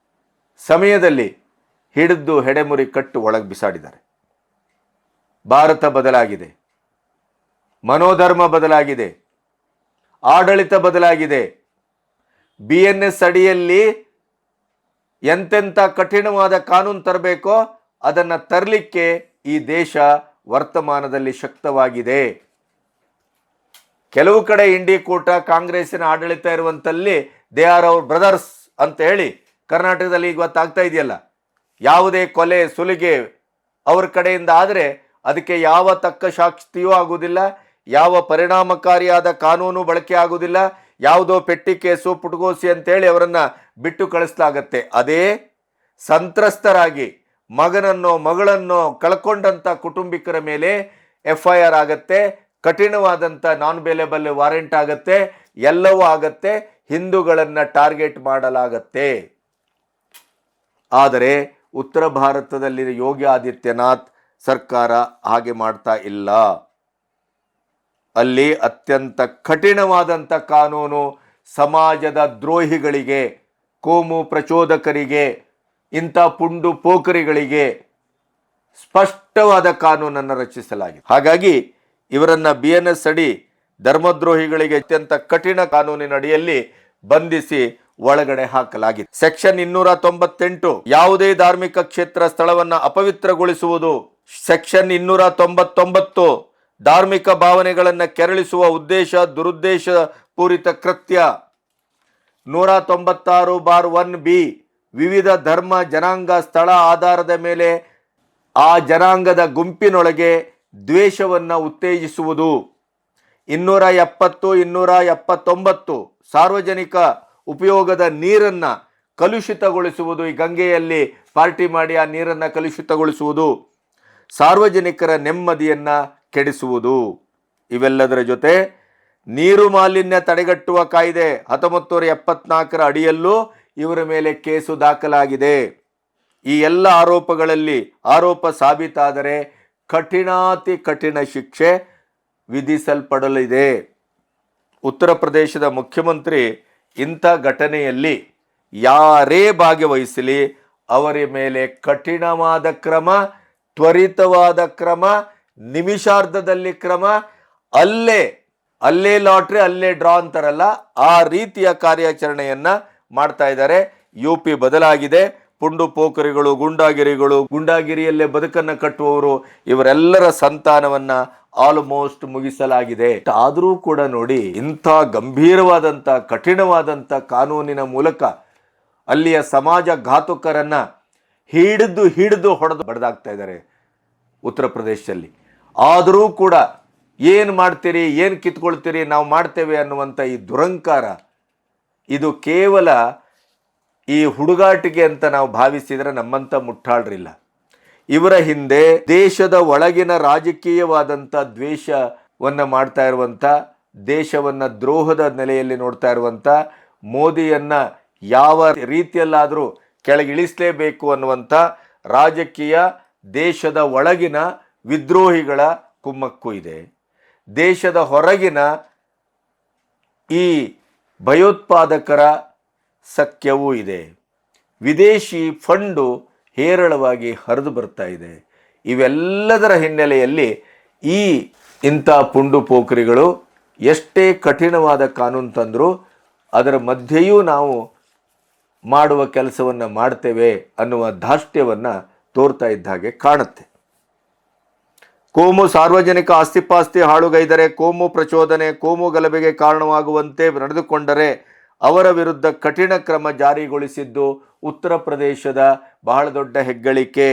ಸಮಯದಲ್ಲಿ ಹಿಡಿದು ಹೆಡೆಮುರಿ ಕಟ್ಟು ಒಳಗೆ ಬಿಸಾಡಿದ್ದಾರೆ. ಭಾರತ ಬದಲಾಗಿದೆ, ಮನೋಧರ್ಮ ಬದಲಾಗಿದೆ, ಆಡಳಿತ ಬದಲಾಗಿದೆ. BNS ಅಡಿಯಲ್ಲಿ ಎಂತೆಂಥ ಕಠಿಣವಾದ ಕಾನೂನು ತರಬೇಕೋ ಅದನ್ನು ತರಲಿಕ್ಕೆ ಈ ದೇಶ ವರ್ತಮಾನದಲ್ಲಿ ಶಕ್ತವಾಗಿದೆ. ಕೆಲವು ಕಡೆ ಇಂಡಿ ಕೂಟ ಕಾಂಗ್ರೆಸ್ಸಿನ ಆಡಳಿತ ಇರುವಂತಲ್ಲಿ ದೇ ಆರ್ ಅವರ್ ಬ್ರದರ್ಸ್ ಅಂತ ಹೇಳಿ ಕರ್ನಾಟಕದಲ್ಲಿ ಈಗ ಗೊತ್ತಾಗ್ತಾ ಇದೆಯಲ್ಲ. ಯಾವುದೇ ಕೊಲೆ ಸುಲಿಗೆ ಅವ್ರ ಕಡೆಯಿಂದ ಆದರೆ ಅದಕ್ಕೆ ಯಾವ ತಕ್ಕ ಶಾಸ್ತಿಯೂ ಆಗುವುದಿಲ್ಲ, ಯಾವ ಪರಿಣಾಮಕಾರಿಯಾದ ಕಾನೂನು ಬಳಕೆ ಆಗುವುದಿಲ್ಲ, ಯಾವುದೋ ಪೆಟ್ಟಿ ಕೇಸು ಪುಟಗೋಸಿ ಅಂತೇಳಿ ಅವರನ್ನು ಬಿಟ್ಟು ಕಳಿಸಲಾಗತ್ತೆ. ಅದೇ ಸಂತ್ರಸ್ತರಾಗಿ ಮಗನನ್ನೋ ಮಗಳನ್ನೋ ಕಳ್ಕೊಂಡಂಥ ಕುಟುಂಬಿಕರ ಮೇಲೆ FIR ಆಗತ್ತೆ, ಕಠಿಣವಾದಂಥ ನಾನ್ ಬೇಲೆಬಲ್ ವಾರೆಂಟ್ ಆಗತ್ತೆ, ಎಲ್ಲವೂ ಆಗತ್ತೆ, ಹಿಂದೂಗಳನ್ನು ಟಾರ್ಗೆಟ್ ಮಾಡಲಾಗತ್ತೆ. ಆದರೆ ಉತ್ತರ ಭಾರತದಲ್ಲಿ ಯೋಗಿ ಆದಿತ್ಯನಾಥ್ ಸರ್ಕಾರ ಹಾಗೆ ಮಾಡ್ತಾ ಇಲ್ಲ. ಅಲ್ಲಿ ಅತ್ಯಂತ ಕಠಿಣವಾದಂಥ ಕಾನೂನು ಸಮಾಜದ ದ್ರೋಹಿಗಳಿಗೆ, ಕೋಮು ಪ್ರಚೋದಕರಿಗೆ, ಇಂಥ ಪುಂಡು ಪೋಖರಿಗಳಿಗೆ ಸ್ಪಷ್ಟವಾದ ಕಾನೂನನ್ನು ರಚಿಸಲಾಗಿದೆ. ಹಾಗಾಗಿ ಇವರನ್ನ BNS ಅಡಿ ಧರ್ಮದ್ರೋಹಿಗಳಿಗೆ ಅತ್ಯಂತ ಕಠಿಣ ಕಾನೂನಿನ ಅಡಿಯಲ್ಲಿ ಬಂಧಿಸಿ ಒಳಗಡೆ ಹಾಕಲಾಗಿದೆ. ಸೆಕ್ಷನ್ 298 ಯಾವುದೇ ಧಾರ್ಮಿಕ ಕ್ಷೇತ್ರ ಸ್ಥಳವನ್ನು ಅಪವಿತ್ರಗೊಳಿಸುವುದು. ಸೆಕ್ಷನ್ 299 ಧಾರ್ಮಿಕ ಭಾವನೆಗಳನ್ನು ಕೆರಳಿಸುವ ಉದ್ದೇಶ ದುರುದ್ದೇಶ ಪೂರಿತ ಕೃತ್ಯ. 196(1)B ವಿವಿಧ ಧರ್ಮ ಜನಾಂಗ ಸ್ಥಳ ಆಧಾರದ ಮೇಲೆ ಆ ಜನಾಂಗದ ಗುಂಪಿನೊಳಗೆ ದ್ವೇಷವನ್ನು ಉತ್ತೇಜಿಸುವುದು. 270 279 ಸಾರ್ವಜನಿಕ ಉಪಯೋಗದ ನೀರನ್ನು ಕಲುಷಿತಗೊಳಿಸುವುದು. ಈ ಗಂಗೆಯಲ್ಲಿ ಪಾರ್ಟಿ ಮಾಡಿ ಆ ನೀರನ್ನು ಕಲುಷಿತಗೊಳಿಸುವುದು, ಸಾರ್ವಜನಿಕರ ನೆಮ್ಮದಿಯನ್ನು ಕೆಡಿಸುವುದು. ಇವೆಲ್ಲದರ ಜೊತೆ ನೀರು ಮಾಲಿನ್ಯ ತಡೆಗಟ್ಟುವ ಕಾಯ್ದೆ 1974 ಅಡಿಯಲ್ಲೂ ಇವರ ಮೇಲೆ ಕೇಸು ದಾಖಲಾಗಿದೆ. ಈ ಎಲ್ಲ ಆರೋಪ ಸಾಬೀತಾದರೆ ಕಠಿಣಾತಿ ಕಠಿಣ ಶಿಕ್ಷೆ ವಿಧಿಸಲ್ಪಡಲಿದೆ. ಉತ್ತರ ಪ್ರದೇಶದ ಮುಖ್ಯಮಂತ್ರಿ ಇಂಥ ಘಟನೆಯಲ್ಲಿ ಯಾರೇ ಭಾಗವಹಿಸಲಿ ಅವರ ಮೇಲೆ ಕಠಿಣವಾದ ಕ್ರಮ, ತ್ವರಿತವಾದ ಕ್ರಮ, ನಿಮಿಷಾರ್ಧದಲ್ಲಿ ಕ್ರಮ, ಅಲ್ಲೇ ಲಾಟ್ರಿ ಅಲ್ಲೇ ಡ್ರಾ ಅಂತಾರಲ್ಲ ಆ ರೀತಿಯ ಕಾರ್ಯಾಚರಣೆಯನ್ನ ಮಾಡ್ತಾ ಇದ್ದಾರೆ. UP ಬದಲಾಗಿದೆ. ಪುಂಡು ಪೋಖರಿಗಳು, ಗುಂಡಾಗಿರಿಯಲ್ಲೇ ಬದುಕನ್ನು ಕಟ್ಟುವವರು ಇವರೆಲ್ಲರ ಸಂತಾನವನ್ನ ಆಲ್ಮೋಸ್ಟ್ ಮುಗಿಸಲಾಗಿದೆ. ಆದರೂ ಕೂಡ ನೋಡಿ, ಇಂಥ ಗಂಭೀರವಾದಂಥ ಕಠಿಣವಾದಂಥ ಕಾನೂನಿನ ಮೂಲಕ ಅಲ್ಲಿಯ ಸಮಾಜ ಘಾತುಕರನ್ನ ಹಿಡಿದು ಹೊಡೆದು ಬಡದಾಗ್ತಾ ಇದ್ದಾರೆ ಉತ್ತರ ಪ್ರದೇಶದಲ್ಲಿ. ಆದರೂ ಕೂಡ ಏನು ಮಾಡ್ತೀರಿ, ಏನು ಕಿತ್ಕೊಳ್ತೀರಿ, ನಾವು ಮಾಡ್ತೇವೆ ಅನ್ನುವಂಥ ಈ ದುರಂಕಾರ, ಇದು ಕೇವಲ ಈ ಹುಡುಗಾಟಿಕೆ ಅಂತ ನಾವು ಭಾವಿಸಿದರೆ ನಮ್ಮಂಥ ಮುಟ್ಟಾಳ್ರಿಲ್ಲ. ಇವರ ಹಿಂದೆ ದೇಶದ ಒಳಗಿನ ರಾಜಕೀಯವಾದಂಥ ದ್ವೇಷವನ್ನು ಮಾಡ್ತಾ ಇರುವಂಥ, ದೇಶವನ್ನು ದ್ರೋಹದ ನೆಲೆಯಲ್ಲಿ ನೋಡ್ತಾ ಇರುವಂಥ ಮೋದಿಯನ್ನು ಯಾವ ರೀತಿಯಲ್ಲಾದರೂ ಕೆಳಗಿಳಿಸಲೇಬೇಕು ಅನ್ನುವಂಥ ರಾಜಕೀಯ ದೇಶದ ಒಳಗಿನ ವಿದ್ರೋಹಿಗಳ ಕುಮ್ಮಕ್ಕು ಇದೆ. ದೇಶದ ಹೊರಗಿನ ಈ ಭಯೋತ್ಪಾದಕರ ಸಖ್ಯವೂ ಇದೆ. ವಿದೇಶಿ ಫಂಡು ಹೇರಳವಾಗಿ ಹರಿದು ಬರ್ತಾ ಇದೆ. ಇವೆಲ್ಲದರ ಹಿನ್ನೆಲೆಯಲ್ಲಿ ಇಂಥ ಪುಂಡು ಪೋಖರಿಗಳು ಎಷ್ಟೇ ಕಠಿಣವಾದ ಕಾನೂನು ತಂದರೂ ಅದರ ಮಧ್ಯೆಯೂ ನಾವು ಮಾಡುವ ಕೆಲಸವನ್ನು ಮಾಡ್ತೇವೆ ಅನ್ನುವ ಧಾಷ್ಟ್ಯವನ್ನು ತೋರ್ತಾ ಇದ್ದ ಹಾಗೆ ಕಾಣುತ್ತೆ. ಕೋಮು ಸಾರ್ವಜನಿಕ ಆಸ್ತಿಪಾಸ್ತಿ ಹಾಳುಗೈದರೆ, ಕೋಮು ಪ್ರಚೋದನೆ, ಕೋಮು ಗಲಭೆಗೆ ಕಾರಣವಾಗುವಂತೆ ನಡೆದುಕೊಂಡರೆ ಅವರ ವಿರುದ್ಧ ಕಠಿಣ ಕ್ರಮ ಜಾರಿಗೊಳಿಸಿದ್ದು ಉತ್ತರ ಪ್ರದೇಶದ ಬಹಳ ದೊಡ್ಡ ಹೆಗ್ಗಳಿಕೆ.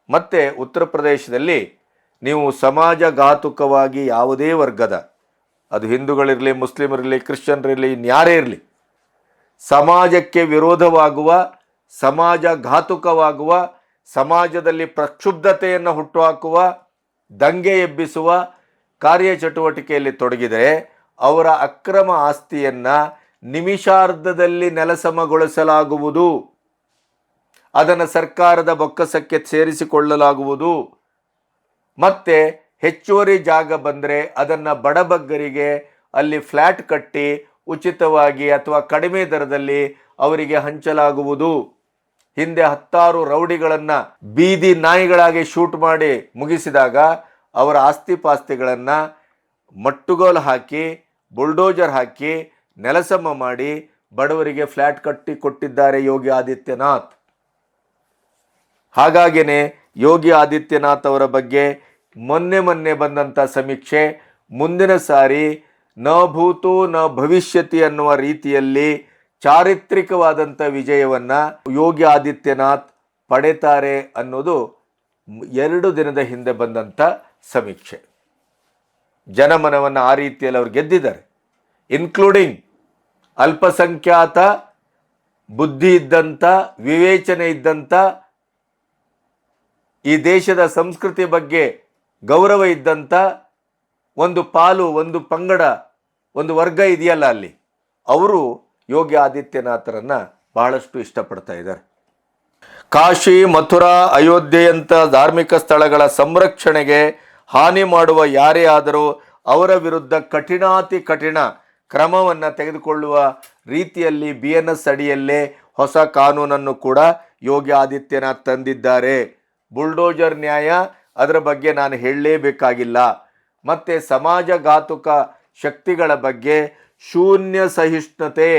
ಮತ್ತೆ ಉತ್ತರ ಪ್ರದೇಶದಲ್ಲಿ ನೀವು ಸಮಾಜಘಾತುಕವಾಗಿ ಯಾವುದೇ ವರ್ಗದ, ಅದು ಹಿಂದೂಗಳಿರಲಿ, ಮುಸ್ಲಿಮರಿರಲಿ, ಕ್ರಿಶ್ಚಿಯನ್ರಿರಲಿ, ಇನ್ಯಾರೇ ಇರಲಿ, ಸಮಾಜಕ್ಕೆ ವಿರೋಧವಾಗುವ, ಸಮಾಜಘಾತುಕವಾಗುವ, ಸಮಾಜದಲ್ಲಿ ಪ್ರಕ್ಷುಬ್ಧತೆಯನ್ನು ಹುಟ್ಟುಹಾಕುವ, ದಂಗೆ ಎಬ್ಬಿಸುವ ಕಾರ್ಯಚಟುವಟಿಕೆಯಲ್ಲಿ ತೊಡಗಿದರೆ ಅವರ ಅಕ್ರಮ ಆಸ್ತಿಯನ್ನು ನಿಮಿಷಾರ್ಧದಲ್ಲಿ ನೆಲಸಮಗೊಳಿಸಲಾಗುವುದು. ಅದನ್ನು ಸರ್ಕಾರದ ಬೊಕ್ಕಸಕ್ಕೆ ಸೇರಿಸಿಕೊಳ್ಳಲಾಗುವುದು. ಮತ್ತೆ ಹೆಚ್ಚುವರಿ ಜಾಗ ಬಂದರೆ ಅದನ್ನು ಬಡಬಗ್ಗರಿಗೆ ಅಲ್ಲಿ ಫ್ಲ್ಯಾಟ್ ಕಟ್ಟಿ ಉಚಿತವಾಗಿ ಅಥವಾ ಕಡಿಮೆ ದರದಲ್ಲಿ ಅವರಿಗೆ ಹಂಚಲಾಗುವುದು. ಹಿಂದೆ 10 ರೌಡಿಗಳನ್ನು ಬೀದಿ ನಾಯಿಗಳಾಗಿ ಶೂಟ್ ಮಾಡಿ ಮುಗಿಸಿದಾಗ ಅವರ ಆಸ್ತಿಪಾಸ್ತಿಗಳನ್ನು ಮಟ್ಟುಗೋಲು ಹಾಕಿ, ಬುಲ್ಡೋಜರ್ ಹಾಕಿ, ನೆಲಸಮ ಮಾಡಿ ಬಡವರಿಗೆ ಫ್ಲ್ಯಾಟ್ ಕಟ್ಟಿ ಕೊಟ್ಟಿದ್ದಾರೆ ಯೋಗಿ ಆದಿತ್ಯನಾಥ್. ಹಾಗಾಗಿನೇ ಯೋಗಿ ಆದಿತ್ಯನಾಥ್ ಅವರ ಬಗ್ಗೆ ಮೊನ್ನೆ ಬಂದಂಥ ಸಮೀಕ್ಷೆ ಮುಂದಿನ ಸಾರಿ ನ ಭೂತು ನ ಭವಿಷ್ಯತಿ ಅನ್ನುವ ರೀತಿಯಲ್ಲಿ ಚಾರಿತ್ರಿಕವಾದಂಥ ವಿಜಯವನ್ನ ಯೋಗಿ ಆದಿತ್ಯನಾಥ್ ಪಡೆತಾರೆ ಅನ್ನೋದು 2 ದಿನದ ಹಿಂದೆ ಬಂದಂಥ ಸಮೀಕ್ಷೆ. ಜನಮನವನ್ನು ಆ ರೀತಿಯಲ್ಲಿ ಅವರು ಗೆದ್ದಿದ್ದಾರೆ. ಇನ್ಕ್ಲೂಡಿಂಗ್ ಅಲ್ಪಸಂಖ್ಯಾತ ಬುದ್ಧಿ ಇದ್ದಂಥ, ವಿವೇಚನೆ ಇದ್ದಂಥ, ಈ ದೇಶದ ಸಂಸ್ಕೃತಿ ಬಗ್ಗೆ ಗೌರವ ಇದ್ದಂಥ ಒಂದು ಪಾಲು, ಒಂದು ಪಂಗಡ, ಒಂದು ವರ್ಗ ಇದೆಯಲ್ಲ ಅಲ್ಲಿ, ಅವರು ಯೋಗಿ ಆದಿತ್ಯನಾಥರನ್ನ ಬಹಳಷ್ಟು ಇಷ್ಟಪಡ್ತಾ ಇದ್ದಾರೆ. ಕಾಶಿ, ಮಥುರಾ, ಅಯೋಧ್ಯೆಯಂಥ ಧಾರ್ಮಿಕ ಸ್ಥಳಗಳ ಸಂರಕ್ಷಣೆಗೆ ಹಾನಿ ಮಾಡುವ ಯಾರೇ ಆದರೂ ಅವರ ವಿರುದ್ಧ ಕಠಿಣಾತಿ ಕಠಿಣ ಕ್ರಮವನ್ನು ತೆಗೆದುಕೊಳ್ಳುವ ರೀತಿಯಲ್ಲಿ BNS ಅಡಿಯಲ್ಲೇ ಹೊಸ ಕಾನೂನನ್ನು ಕೂಡ ಯೋಗಿ ಆದಿತ್ಯನಾಥ್ ತಂದಿದ್ದಾರೆ. ಬುಲ್ಡೋಜರ್ ನ್ಯಾಯ, ಅದರ ಬಗ್ಗೆ ನಾನು ಹೇಳಲೇಬೇಕಾಗಿಲ್ಲ. ಮತ್ತು ಸಮಾಜಘಾತುಕ ಶಕ್ತಿಗಳ ಬಗ್ಗೆ ಶೂನ್ಯ ಸಹಿಷ್ಣುತೆ,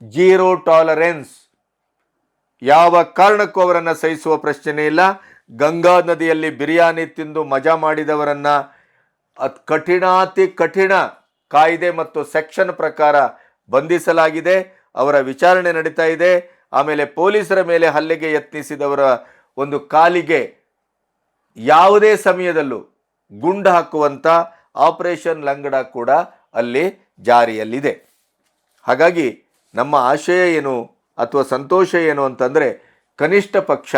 ಜೀರೋ ಟಾಲರೆನ್ಸ್, ಯಾವ ಕಾರಣಕ್ಕೂ ಅವರನ್ನು ಸಹಿಸುವ ಪ್ರಶ್ನೆ ಇಲ್ಲ. ಗಂಗಾ ನದಿಯಲ್ಲಿ ಬಿರಿಯಾನಿ ತಿಂದು ಮಜಾ ಮಾಡಿದವರನ್ನ ಕಠಿಣಾತಿ ಕಠಿಣ ಕಾಯ್ದೆ ಮತ್ತು ಸೆಕ್ಷನ್ ಪ್ರಕಾರ ಬಂಧಿಸಲಾಗಿದೆ. ಅವರ ವಿಚಾರಣೆ ನಡೀತಾ ಇದೆ. ಆಮೇಲೆ ಪೊಲೀಸರ ಮೇಲೆ ಹಲ್ಲೆಗೆ ಯತ್ನಿಸಿದವರ ಒಂದು ಕಾಲಿಗೆ ಯಾವುದೇ ಸಮಯದಲ್ಲೂ ಗುಂಡು ಹಾಕುವಂಥ ಆಪರೇಷನ್ ಲಂಗಡ ಕೂಡ ಅಲ್ಲಿ ಜಾರಿಯಲ್ಲಿದೆ. ಹಾಗಾಗಿ ನಮ್ಮ ಆಶಯ ಏನು ಅಥವಾ ಸಂತೋಷ ಏನು ಅಂತಂದರೆ, ಕನಿಷ್ಠ ಪಕ್ಷ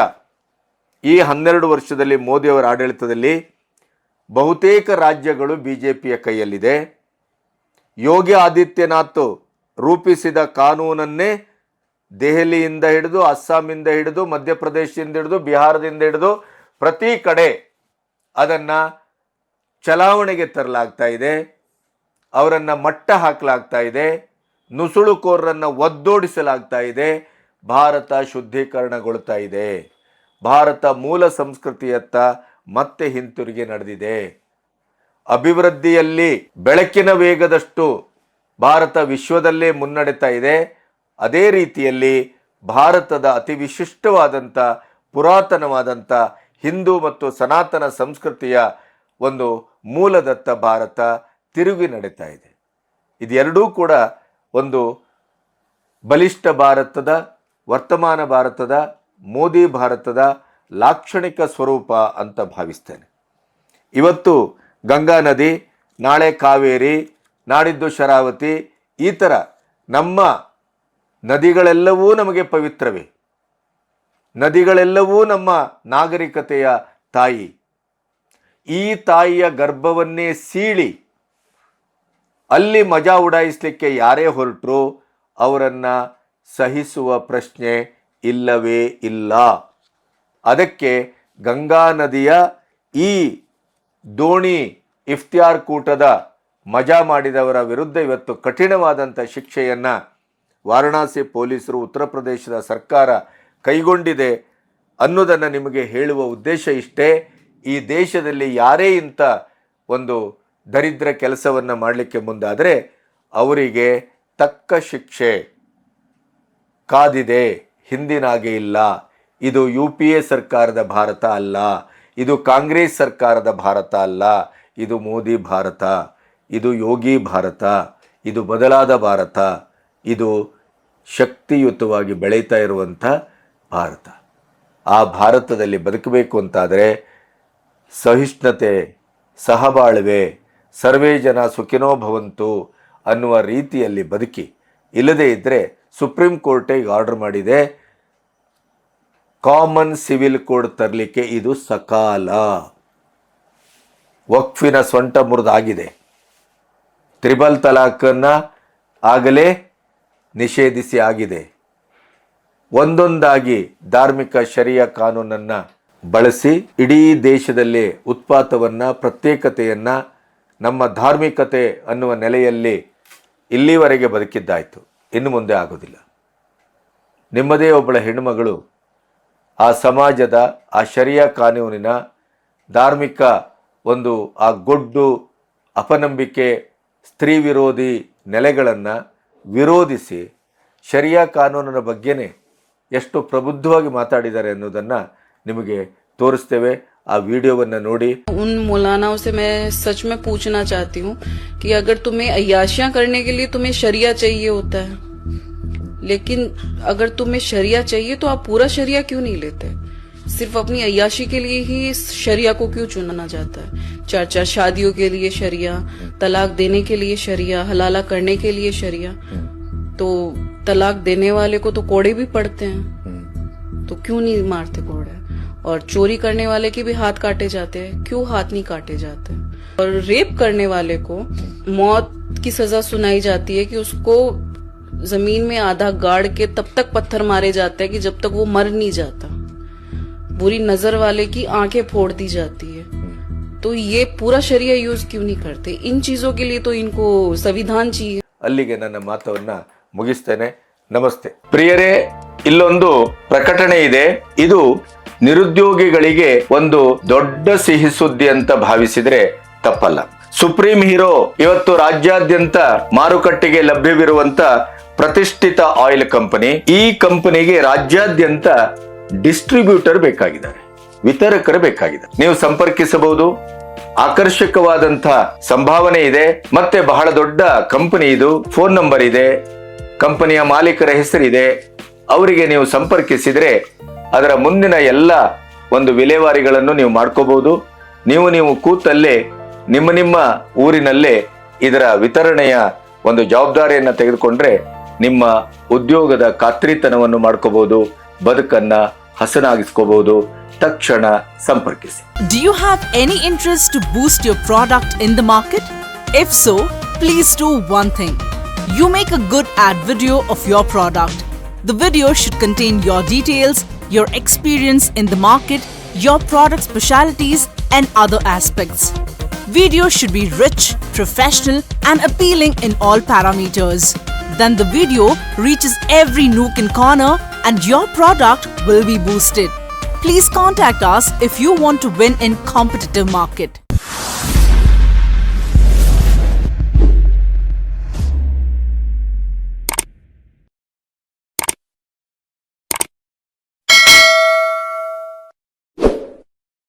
ಈ 12 ವರ್ಷದಲ್ಲಿ ಮೋದಿಯವರ ಆಡಳಿತದಲ್ಲಿ ಬಹುತೇಕ ರಾಜ್ಯಗಳು BJPಯ ಕೈಯಲ್ಲಿದೆ. ಯೋಗಿ ಆದಿತ್ಯನಾಥ್ ರೂಪಿಸಿದ ಕಾನೂನನ್ನೇ ದೆಹಲಿಯಿಂದ ಹಿಡಿದು, ಅಸ್ಸಾಮಿಂದ ಹಿಡಿದು, ಮಧ್ಯಪ್ರದೇಶದಿಂದ ಹಿಡಿದು, ಬಿಹಾರದಿಂದ ಹಿಡಿದು ಪ್ರತಿ ಕಡೆ ಅದನ್ನು ಚಲಾವಣೆಗೆ ತರಲಾಗ್ತಾ ಇದೆ. ಅವರನ್ನು ಮಟ್ಟ ಹಾಕಲಾಗ್ತಾ ಇದೆ. ನುಸುಳುಕೋರರನ್ನು ಒದ್ದೋಡಿಸಲಾಗ್ತಾ ಇದೆ. ಭಾರತ ಶುದ್ಧೀಕರಣಗೊಳ್ತಾ ಇದೆ. ಭಾರತ ಮೂಲ ಸಂಸ್ಕೃತಿಯತ್ತ ಮತ್ತೆ ಹಿಂತಿರುಗಿ ನಡೆದಿದೆ. ಅಭಿವೃದ್ಧಿಯಲ್ಲಿ ಬೆಳಕಿನ ವೇಗದಷ್ಟು ಭಾರತ ವಿಶ್ವದಲ್ಲೇ ಮುನ್ನಡೆತಾ ಇದೆ. ಅದೇ ರೀತಿಯಲ್ಲಿ ಭಾರತದ ಅತಿ ವಿಶಿಷ್ಟವಾದಂಥ, ಪುರಾತನವಾದಂಥ ಹಿಂದೂ ಮತ್ತು ಸನಾತನ ಸಂಸ್ಕೃತಿಯ ಒಂದು ಮೂಲದತ್ತ ಭಾರತ ತಿರುಗಿ ನಡೀತಾ ಇದೆ. ಇದೆರಡೂ ಕೂಡ ಒಂದು ಬಲಿಷ್ಠ ಭಾರತದ, ವರ್ತಮಾನ ಭಾರತದ, ಮೋದಿ ಭಾರತದ ಲಾಕ್ಷಣಿಕ ಸ್ವರೂಪ ಅಂತ ಭಾವಿಸ್ತೇನೆ. ಇವತ್ತು ಗಂಗಾ ನದಿ, ನಾಳೆ ಕಾವೇರಿ, ನಾಡಿದ್ದು ಶರಾವತಿ, ಈ ಥರ ನಮ್ಮ ನದಿಗಳೆಲ್ಲವೂ ನಮಗೆ ಪವಿತ್ರವೇ. ನದಿಗಳೆಲ್ಲವೂ ನಮ್ಮ ನಾಗರಿಕತೆಯ ತಾಯಿ. ಈ ತಾಯಿಯ ಗರ್ಭವನ್ನೇ ಸೀಳಿ ಅಲ್ಲಿ ಮಜಾ ಉಡಾಯಿಸಲಿಕ್ಕೆ ಯಾರೇ ಹೊರಟರು ಅವರನ್ನು ಸಹಿಸುವ ಪ್ರಶ್ನೆ ಇಲ್ಲವೇ ಇಲ್ಲ. ಅದಕ್ಕೆ ಗಂಗಾ ನದಿಯ ಈ ದೋಣಿ ಇಫ್ತಿಯಾರ್ ಕೂಟದ ಮಜಾ ಮಾಡಿದವರ ವಿರುದ್ಧ ಇವತ್ತು ಕಠಿಣವಾದಂಥ ಶಿಕ್ಷೆಯನ್ನು ವಾರಣಾಸಿ ಪೊಲೀಸರು, ಉತ್ತರ ಪ್ರದೇಶದ ಸರ್ಕಾರ ಕೈಗೊಂಡಿದೆ ಅನ್ನೋದನ್ನು ನಿಮಗೆ ಹೇಳುವ ಉದ್ದೇಶ ಇಷ್ಟೇ. ಈ ದೇಶದಲ್ಲಿ ಯಾರೇ ಇಂಥ ಒಂದು ದರಿದ್ರ ಕೆಲಸವನ್ನು ಮಾಡಲಿಕ್ಕೆ ಮುಂದಾದರೆ ಅವರಿಗೆ ತಕ್ಕ ಶಿಕ್ಷೆ ಕಾದಿದೆ. ಹಿಂದಿನಾಗೆ ಇಲ್ಲ. ಇದು UPA ಸರ್ಕಾರದ ಭಾರತ ಅಲ್ಲ. ಇದು ಕಾಂಗ್ರೆಸ್ ಸರ್ಕಾರದ ಭಾರತ ಅಲ್ಲ. ಇದು ಮೋದಿ ಭಾರತ. ಇದು ಯೋಗಿ ಭಾರತ. ಇದು ಬದಲಾದ ಭಾರತ. ಇದು ಶಕ್ತಿಯುತವಾಗಿ ಬೆಳೀತಾ ಇರುವಂಥ ಭಾರತ. ಆ ಭಾರತದಲ್ಲಿ ಬದುಕಬೇಕು ಅಂತಾದರೆ ಸಹಿಷ್ಣುತೆ, ಸಹಬಾಳ್ವೆ, ಸರ್ವೇ ಜನ ಸುಖಿನೋ ಭವಂತು ಅನ್ನುವ ರೀತಿಯಲ್ಲಿ ಬದುಕಿ. ಇಲ್ಲದೇ ಇದ್ದರೆ ಸುಪ್ರೀಂ ಕೋರ್ಟೇ ಈಗ ಆರ್ಡರ್ ಮಾಡಿದೆ, ಕಾಮನ್ ಸಿವಿಲ್ ಕೋಡ್ ತರಲಿಕ್ಕೆ ಇದು ಸಕಾಲ. ವಕ್ಫಿನ ಸೊಂಟ ಮುರಿದಾಗಿದೆ. ತ್ರಿಬಲ್ ತಲಾಖನ್ನು ಆಗಲೇ ನಿಷೇಧಿಸಿ ಆಗಿದೆ. ಒಂದೊಂದಾಗಿ ಧಾರ್ಮಿಕ ಶರಿಯಾ ಕಾನೂನನ್ನು ಬಳಸಿ ಇಡೀ ದೇಶದಲ್ಲಿ ಉತ್ಪಾತವನ್ನು, ಪ್ರತ್ಯೇಕತೆಯನ್ನು, ನಮ್ಮ ಧಾರ್ಮಿಕತೆ ಅನ್ನುವ ನೆಲೆಯಲ್ಲಿ ಇಲ್ಲಿವರೆಗೆ ಬದುಕಿದ್ದಾಯಿತು. ಇನ್ನು ಮುಂದೆ ಆಗೋದಿಲ್ಲ. ನಿಮ್ಮದೇ ಒಬ್ಬಳ ಹೆಣ್ಣುಮಗಳು ಆ ಸಮಾಜದ, ಆ ಶರಿಯಾ ಕಾನೂನಿನ ಧಾರ್ಮಿಕ ಒಂದು ಆ ಗೊಡ್ಡು, ಅಪನಂಬಿಕೆ, ಸ್ತ್ರೀ ವಿರೋಧಿ ನೆಲೆಗಳನ್ನು ವಿರೋಧಿಸಿ ಶರಿಯಾ ಕಾನೂನಿನ ಬಗ್ಗೆನೇ ಎಷ್ಟು ಪ್ರಬುದ್ಧವಾಗಿ ಮಾತಾಡಿದ್ದಾರೆ ಅನ್ನೋದನ್ನು ನಿಮಗೆ ತೋರಿಸ್ತೇವೆ. ಆ ವಿಡಿಯೋವನ್ನು ನೋಡಿ. उन मौलानाओं से मैं सच में पूछना चाहती हूँ कि अगर तुम्हें अय्याशियां करने के लिए तुम्हें शरिया चाहिए होता है, लेकिन अगर तुम्हें शरिया चाहिए तो आप पूरा शरिया क्यों नहीं लेते? सिर्फ अपनी अय्याशी के लिए ही शरिया को क्यों चुना जाता है? 4 शादियों के लिए शरिया, तलाक देने के लिए शरिया, हलाला करने के लिए शरिया. तो तलाक देने वाले को तो कोड़े भी पड़ते हैं, तो क्यों नहीं मारते कोड़े? और चोरी करने वाले के भी हाथ काटे जाते हैं, क्यों हाथ नहीं काटे जाते? और रेप करने वाले को मौत की सजा सुनाई जाती है कि उसको जमीन में आधा गाड़ के तब तक पत्थर मारे जाते हैं कि जब तक वो मर नहीं जाता. बुरी नजर वाले की आंखें फोड़ दी जाती है. तो ये पूरा शरिया यूज क्यों नहीं करते? इन चीजों के लिए तो इनको संविधान चाहिए. ಅಲ್ಲಿಗೆ ನನ್ನ ಮಾತನ್ನ ಮುಗಿಸ್ತೇನೆ. ನಮಸ್ತೆ ಪ್ರಿಯರೇ. ಇಲ್ಲೊಂದು ಪ್ರಕಟಣೆ ಇದೆ. ಇದು ನಿರುದ್ಯೋಗಿಗಳಿಗೆ ಒಂದು ದೊಡ್ಡ ಸಿಹಿ ಸುದ್ದಿ ಅಂತ ಭಾವಿಸಿದ್ರೆ ತಪ್ಪಲ್ಲ. ಸುಪ್ರೀಂ ಹೀರೋ ಇವತ್ತು ರಾಜ್ಯಾದ್ಯಂತ ಮಾರುಕಟ್ಟೆಗೆ ಲಭ್ಯವಿರುವಂತ ಪ್ರತಿಷ್ಠಿತ ಆಯಿಲ್ ಕಂಪನಿ. ಈ ಕಂಪನಿಗೆ ರಾಜ್ಯಾದ್ಯಂತ ಡಿಸ್ಟ್ರಿಬ್ಯೂಟರ್ ಬೇಕಾಗಿದ್ದಾರೆ, ವಿತರಕರು ಬೇಕಾಗಿದ್ದಾರೆ. ನೀವು ಸಂಪರ್ಕಿಸಬಹುದು. ಆಕರ್ಷಕವಾದಂತಹ ಸಂಭಾವನೆ ಇದೆ. ಮತ್ತೆ ಬಹಳ ದೊಡ್ಡ ಕಂಪನಿ ಇದು. ಫೋನ್ ನಂಬರ್ ಇದೆ, ಕಂಪನಿಯ ಮಾಲೀಕರ ಹೆಸರಿದೆ. ಅವರಿಗೆ ನೀವು ಸಂಪರ್ಕಿಸಿದ್ರೆ ಅದರ ಮುಂದಿನ ಎಲ್ಲ ಒಂದು ವಿಲೇವಾರಿಗಳನ್ನು ನೀವು ಮಾಡ್ಕೋಬಹುದು. ನೀವು ಕೂತಲ್ಲೇ ನಿಮ್ಮ ಊರಿನಲ್ಲೇ ಇದರ ವಿತರಣೆಯ ಒಂದು ಜವಾಬ್ದಾರಿಯನ್ನ ತೆಗೆದುಕೊಂಡ್ರೆ ನಿಮ್ಮ ಉದ್ಯೋಗದ ಖಾತ್ರಿತನವನ್ನು ಮಾಡ್ಕೋಬಹುದು, ಬದುಕನ್ನ ಹಸನಾಗಿಸ್ಕೋಬಹುದು. ತಕ್ಷಣ ಸಂಪರ್ಕಿಸಿ. Do you have any interest to boost your product in the market? If so, please do one thing. You make a good ad video of your product. The video should contain your details, your experience in the market, your product specialities and other aspects. Video should be rich, professional and appealing in all parameters. Then the video reaches every nook and corner and your product will be boosted. Please contact us if you want to win in competitive market.